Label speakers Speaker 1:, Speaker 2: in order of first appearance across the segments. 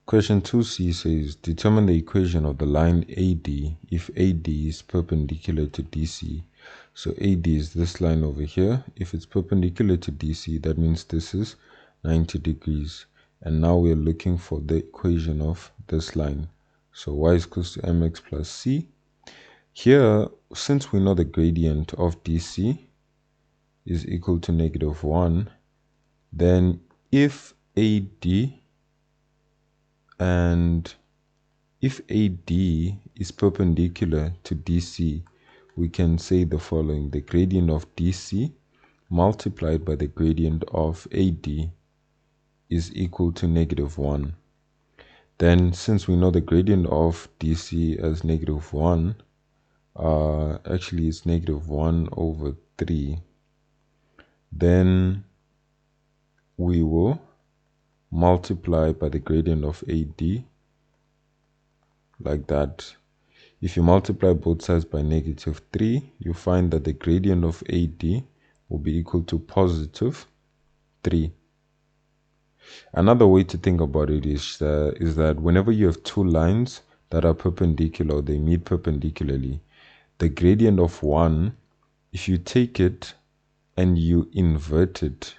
Speaker 1: Question 2c says, determine the equation of the line AD if AD is perpendicular to DC. So AD is this line over here. If it's perpendicular to DC, that means this is 90 degrees. And now we're looking for the equation of this line. So y is equal to mx plus c. Here, since we know the gradient of DC is equal to -1, then if AD is perpendicular to DC, we can say the following: the gradient of DC multiplied by the gradient of AD is equal to -1. Then, since we know the gradient of DC as -1, actually it's -1/3, then we will multiply by the gradient of AD like that. If you multiply both sides by -3, you find that the gradient of AD will be equal to +3. Another way to think about it is that whenever you have two lines that are perpendicular, they meet perpendicularly, the gradient of one, if you take it and you invert it,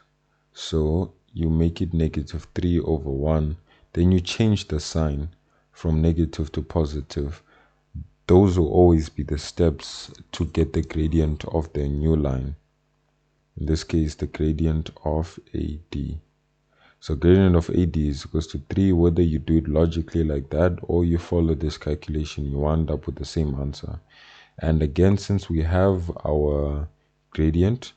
Speaker 1: so you make it -3/1, then you change the sign from negative to positive. Those will always be the steps to get the gradient of the new line. In this case, the gradient of AD. So gradient of AD is equal to 3. Whether you do it logically like that or you follow this calculation, you end up with the same answer. And again, since we have our gradient,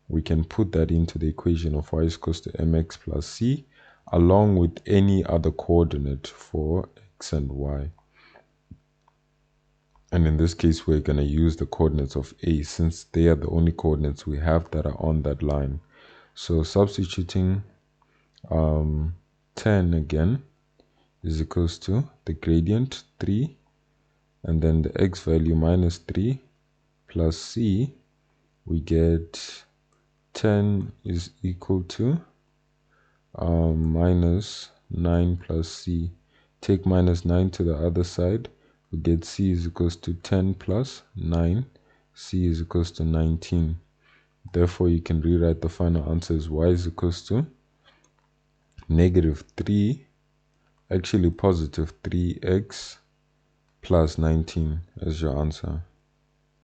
Speaker 1: we can put that into the equation of y is equal to mx plus c, along with any other coordinate for x and y. And in this case, we're going to use the coordinates of A, since they are the only coordinates we have that are on that line. So substituting 10 again is equals to the gradient 3, and then the x value -3 plus c, we get 10 is equal to -9 plus c. Take -9 to the other side, we get c is equals to 10 plus 9, c is equals to 19. Therefore, you can rewrite the final answer as y is equals to -3, actually +3x plus 19 as your answer.